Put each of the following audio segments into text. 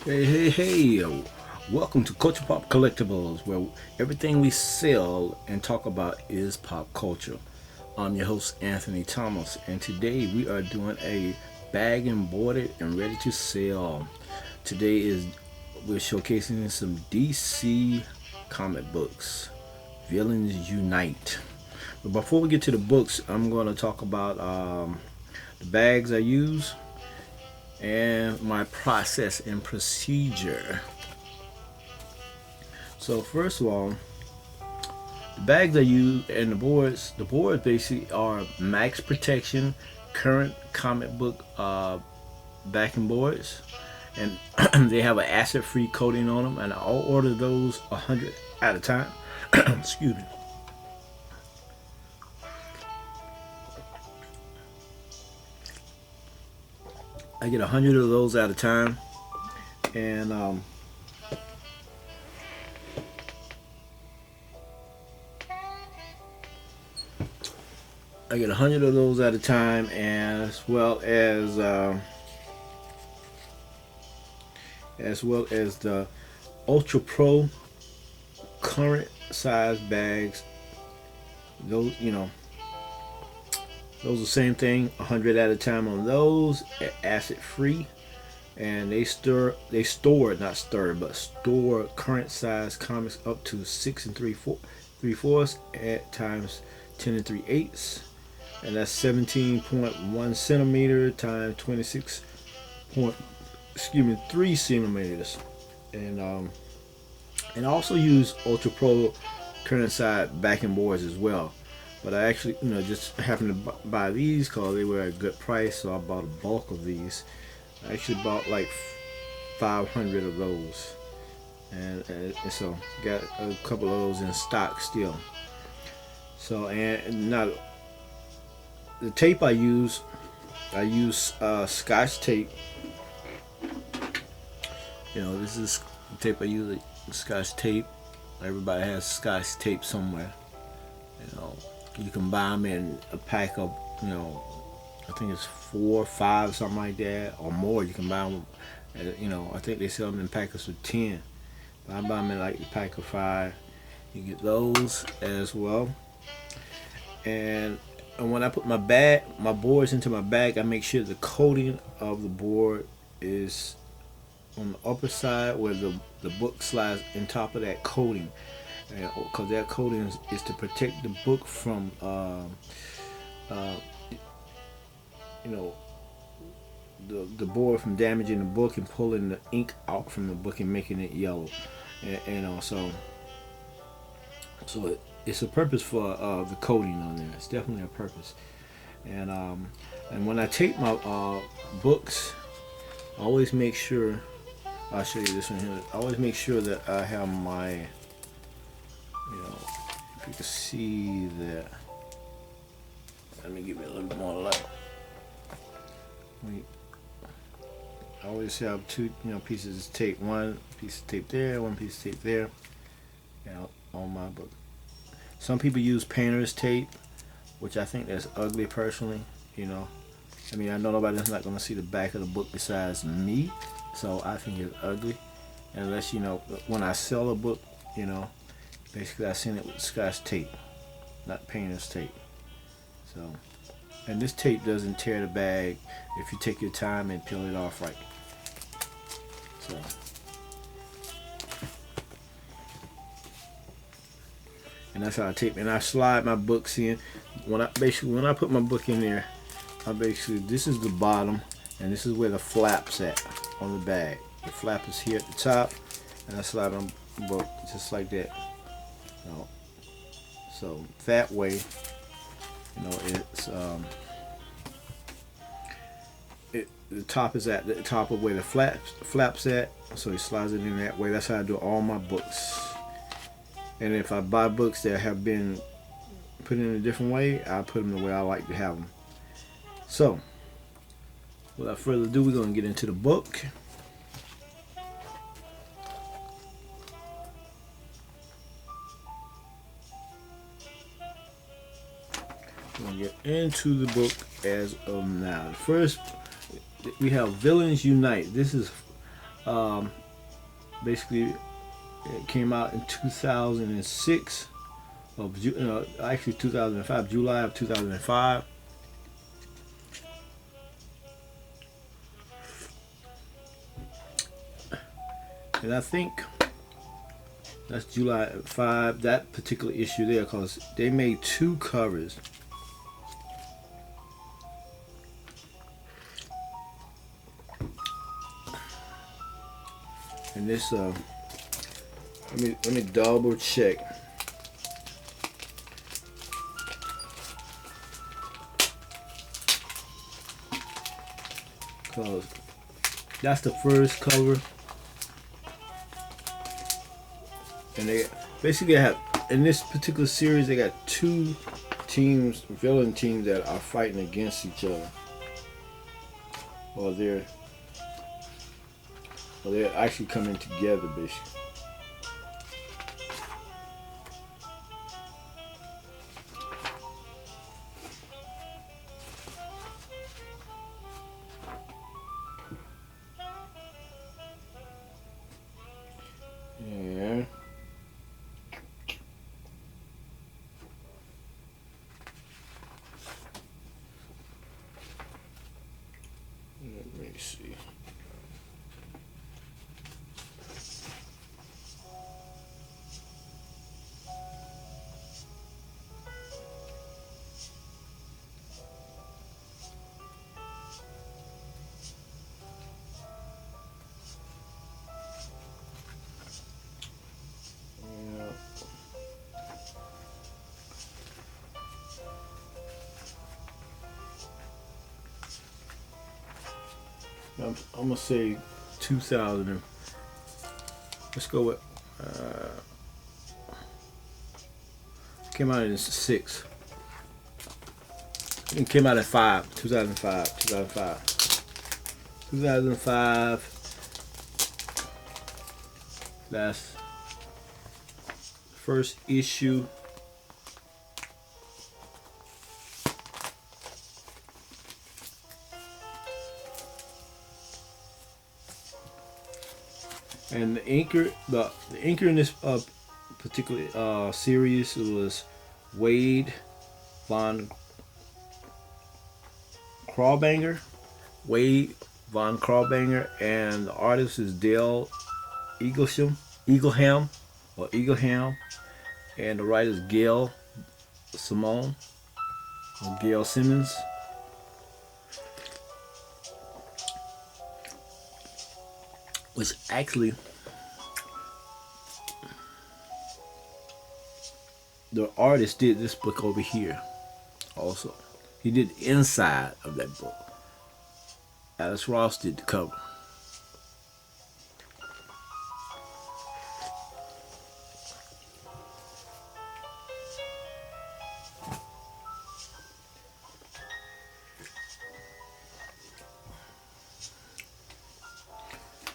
Hey, welcome to Culture Pop Collectibles, where everything we sell and talk about is pop culture. I'm your host, Anthony Thomas, and today we are doing a bag and boarded and ready to sell. Today is we're showcasing some DC comic books, Villains Unite. But before we get to the books, I'm going to talk about the bags I use and my process and procedure. So first of all, the bags I use and the boards basically are max protection, current comic book backing boards, and they have an acid-free coating on them, and I'll order those 100 at a time. Excuse me. I get 100 of those at a time, and I get 100 of those at a time, and as well as the Ultra Pro current size bags. Those, those are the same thing, 100 at a time on those, acid free, and they store not stir, but store current size comics up to 6 and 3/4 at times 10 and 3/8, and that's 17.1 centimeter times 26 point, 3 centimeters, and I also use Ultra Pro current size backing boards as well. But I actually, just happened to buy these because they were at a good price, so I bought a bulk of these. I actually bought like 500 of those, and so got a couple of those in stock still. So, and now the tape I use Scotch tape. This is the tape I use, Scotch tape. Everybody has Scotch tape somewhere. You can buy them in a pack of, I think it's 4 or 5, something like that, or more. You can buy them, I think they sell them in packets of 10. But I buy them in like a pack of 5. You get those as well. And when I put my boards into my bag, I make sure the coating of the board is on the upper side where the book slides in top of that coating, because that coating is to protect the book from the board from damaging the book and pulling the ink out from the book and making it yellow. So it's a purpose for the coating on there. It's definitely a purpose. And when I tape my books, I always make sure, I'll show you this one here. I always make sure that I have my, if you can see that. Let me give it a little bit more light. I always have two, pieces of tape. One piece of tape there, one piece of tape there, on my book. Some people use painter's tape, which I think that's ugly personally. I know nobody's not going to see the back of the book besides me, so I think it's ugly. Unless, when I sell a book, basically I send it with Scotch tape, not painter's tape. So, and this tape doesn't tear the bag if you take your time and peel it off right. So, and that's how I tape. And I slide my books in. When I put my book in there, this is the bottom, and this is where the flap's at on the bag. The flap is here at the top, and I slide my book just like that. So that way, it's the top is at the top of where the flaps at. So he slides it in that way. That's how I do all my books. And if I buy books that have been put in a different way, I put them the way I like to have them. So, without further ado, we're going to get into the book. We're going to get into the book as of now. First, we have Villains Unite. This is Basically, it came out in 2006 actually 2005, July of 2005. And I think that's July 5, that particular issue there, because they made 2 covers. And this, let me double check. Cause that's the first cover, and they basically have, in this particular series, they got 2 teams, villain teams, that are fighting against each other, or they're actually coming together, basically. Yeah. Let me see. I'm gonna say 2000. Let's go with. Came out in 6. It came out at 5. 2005. 2005. That's first issue. And the inker in this particular series was Wade von Crawbanger. And the artist is Dale Eagleham, and the writer is Gail Simmons. Which actually, the artist did this book over here also. He did the inside of that book. Alex Ross did the cover.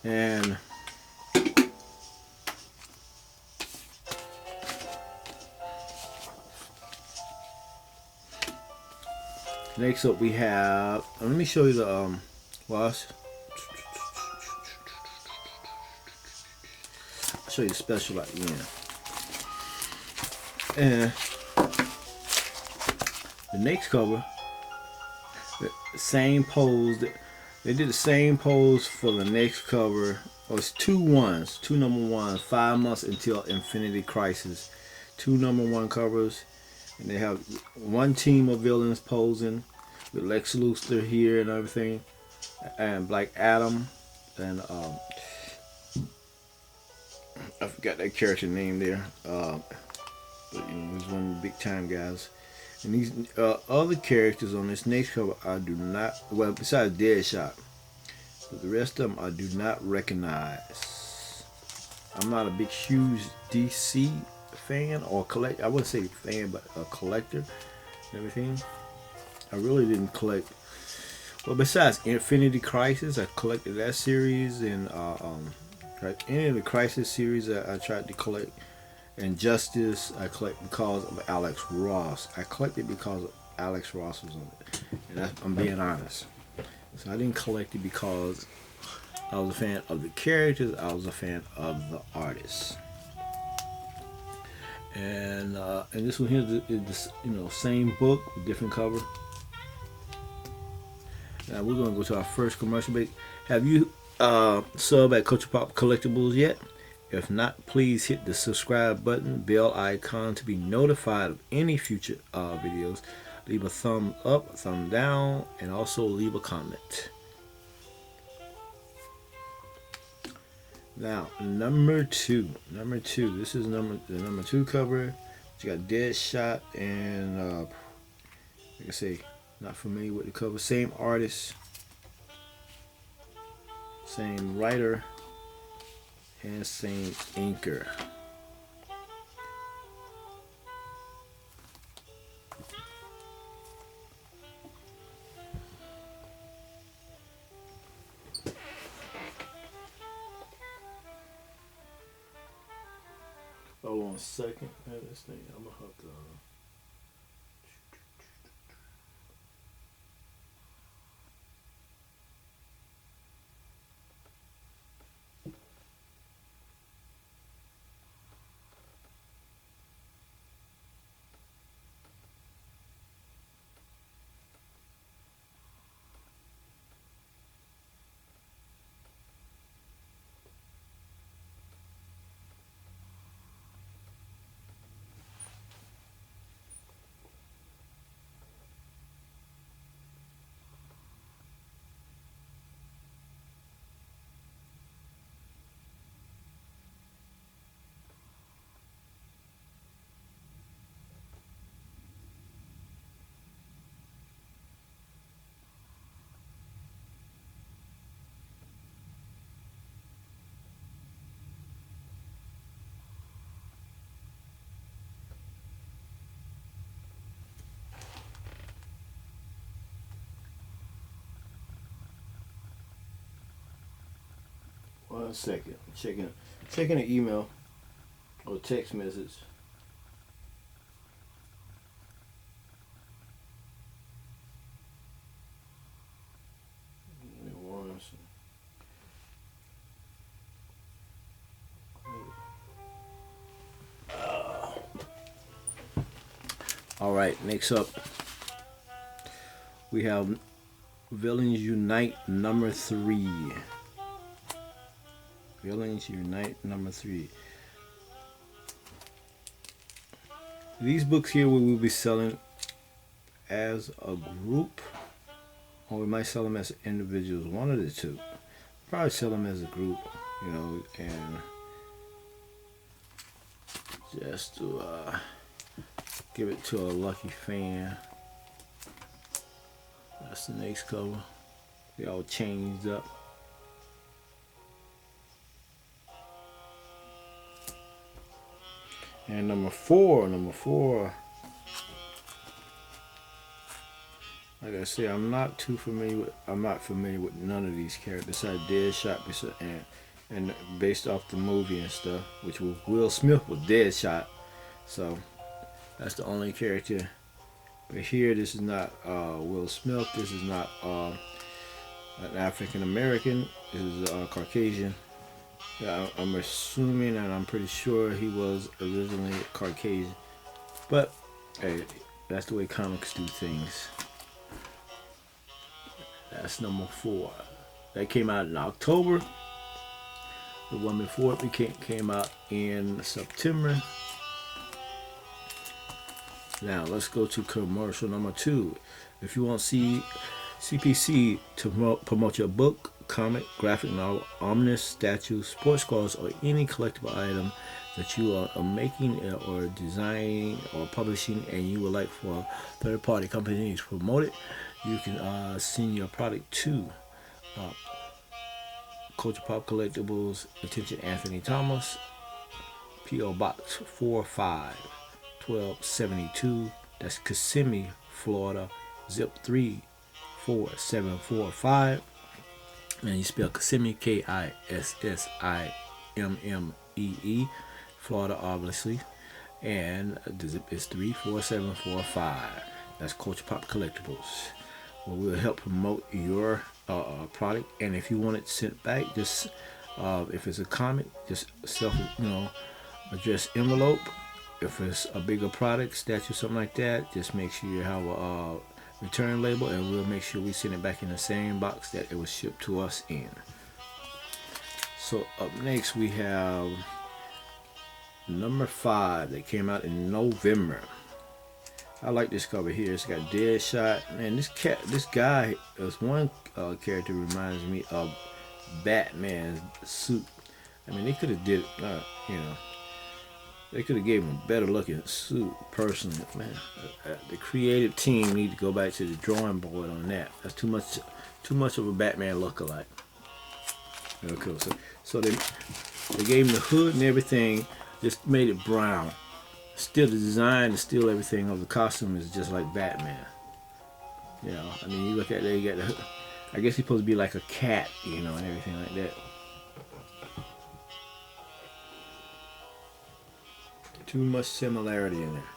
And next up we have, let me show you the I'll show you the special at the end. And the next cover, the same pose. They did the same pose for the next cover. Oh, it's 2 number ones, 5 months until Infinity Crisis. 2 number 1 covers, and they have 1 team of villains posing with Lex Luthor here and everything, and Black Adam, and I forgot that character name there, but he's one of the big time guys. And these other characters on this next cover, I do not, well, besides Deadshot, but the rest of them I do not recognize. I'm not a big, huge DC fan or collect. I wouldn't say fan, but a collector and everything. I really didn't collect. Well, besides Infinity Crisis, I collected that series, and any of the Crisis series I tried to collect. And Justice, I collect because of Alex Ross. I collected because Alex Ross was on it, and I'm being honest. So I didn't collect it because I was a fan of the characters. I was a fan of the artists. And this one here is the same book with different cover. Now we're gonna go to our first commercial break. Have you sub at Culture Pop Collectibles yet? If not, please hit the subscribe button, bell icon to be notified of any future videos. Leave a thumb up, a thumb down, and also leave a comment. Now, number two. This is the number 2 cover. You got Deadshot and like I say, not familiar with the cover. Same artist, same writer, and same inker. Hold on a second. This thing, I'm gonna have to. One second. Checking an email or text message. All right, next up we have Villains Unite number 3. Villains Unite number 3. These books here we will be selling as a group, or we might sell them as individuals. One of the two. Probably sell them as a group, and just to give it to a lucky fan. That's the next cover. They all changed up. And number four, like I said, I'm not familiar with none of these characters besides Deadshot and based off the movie and stuff, which was Will Smith was Deadshot. So that's the only character. But here, this is not Will Smith. This is not an African American. This is Caucasian. Yeah, I'm assuming and I'm pretty sure he was originally Caucasian. But hey, that's the way comics do things. That's number 4. That came out in October. The one before it came out in September. Now let's go to commercial number 2. If you want to see CPC to promote your book, comic, graphic novel, omnibus, statue, sports cars, or any collectible item that you are making or designing or publishing, and you would like for third-party companies to promote it, you can send your product to Culture Pop Collectibles, attention Anthony Thomas, P.O. Box 451272. That's Kissimmee, Florida, zip 34745. And you spell Kissimmee, Kissimmee, Florida, obviously. And the zip is 34745. That's Culture Pop Collectibles, where we'll help promote your product, and if you want it sent back, just if it's a comic, just address envelope. If it's a bigger product, statue, something like that, just make sure you have a return label, and we'll make sure we send it back in the same box that it was shipped to us in. So up next we have number 5 that came out in November. I like this cover here. It's got Deadshot. Man, this guy, this one character reminds me of Batman's suit. I mean, they could have did, they could have gave him a better looking suit. Personally, man, the creative team need to go back to the drawing board on that. That's too much of a Batman lookalike. Okay, so they gave him the hood and everything, just made it brown. Still the design and still everything of the costume is just like Batman. I mean, you look at it, you got the, I guess he's supposed to be like a cat, and everything like that. Too much similarity in there.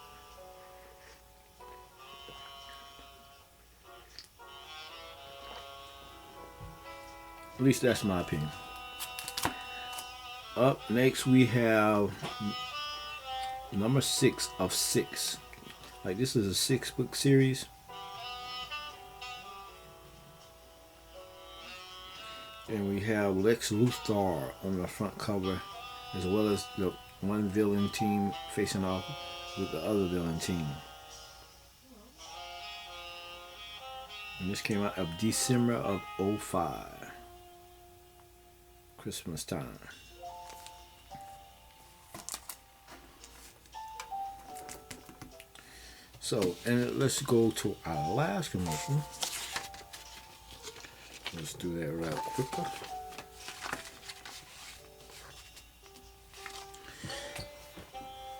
At least that's my opinion. Up next we have number 6 of 6. Like, this is a 6-book series. And we have Lex Luthor on the front cover, as well as the one villain team facing off with the other villain team. And this came out of December of 2005. Christmas time. So, and let's go to our last commercial. Let's do that right quicker.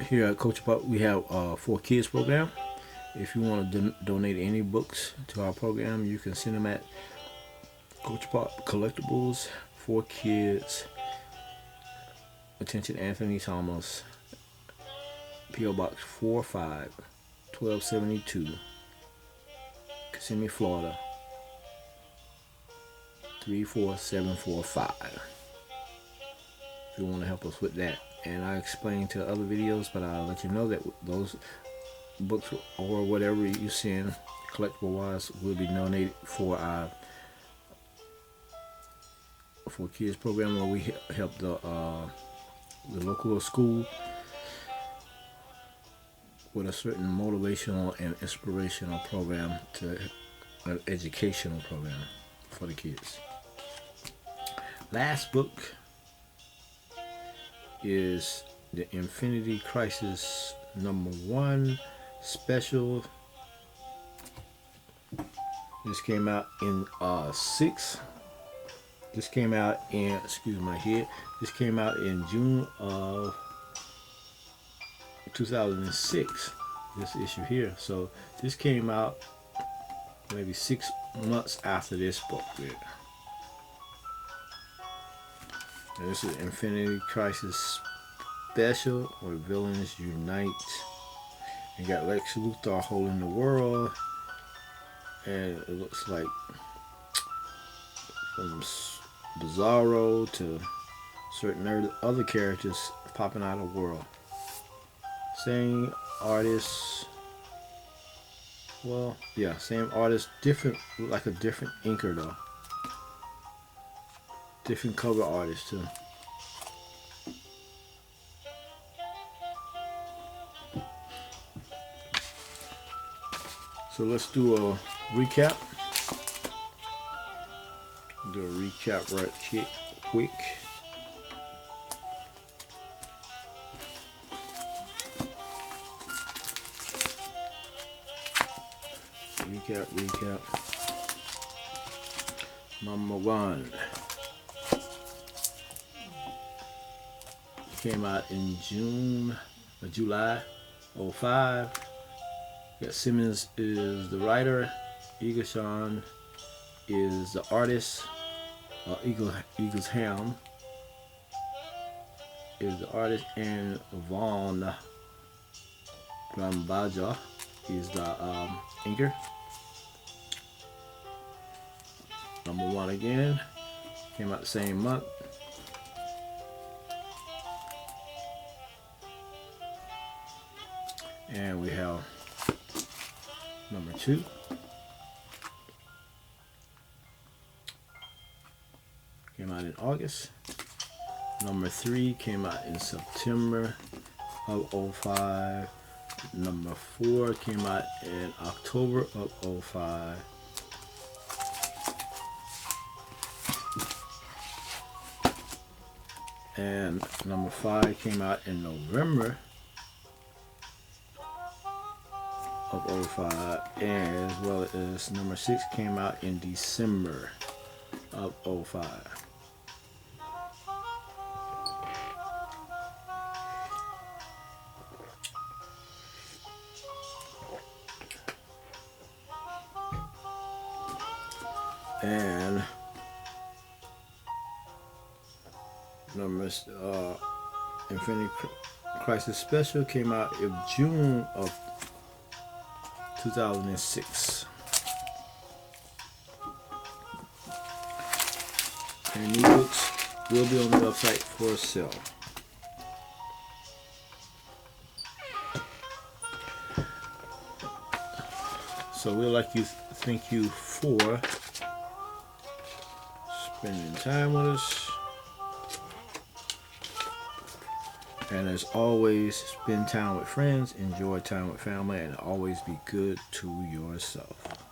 Here at Culture Pop, we have a For Kids program. If you want to donate any books to our program, you can send them at Culture Pop Collectibles, For Kids. Attention, Anthony Thomas. P.O. Box 45-1272, Kissimmee, Florida 34745. If you want to help us with that. And I explained to other videos, but I'll let you know that those books or whatever you send collectible wise will be donated for our For Kids program, where we help the local school with a certain motivational and inspirational program, to an educational program for the kids. Last book is the Infinity Crisis #1 special. This came out in 6. This came out in, excuse my head, this came out in June of 2006, this issue here. So this came out maybe 6 months after this book did. And this is Infinity Crisis special, where villains unite. You got Lex Luthor holding the world, and it looks like from Bizarro to certain other characters popping out of the world. Same artist, well, yeah, same artist, different, like a different inker though. Different cover artist too. So let's do a recap. Do a recap right quick. Recap. Number 1 came out in July 2005. Simmons is the writer, Eagleshawn is the artist, Eaglesham is the artist, and Vaughn Grambaja is the inker. Number 1 again. Came out the same month. And we have number 2. Came out in August. Number 3 came out in September of 05. Number 4 came out in October of 05. And number 5 came out in November of 05, and as well as number 6 came out in December of 05. And numbers Infinity Crisis Special came out in June of 2006. And ebooks will be on the website for sale. So we'd like to thank you for spending time with us. And as always, spend time with friends, enjoy time with family, and always be good to yourself.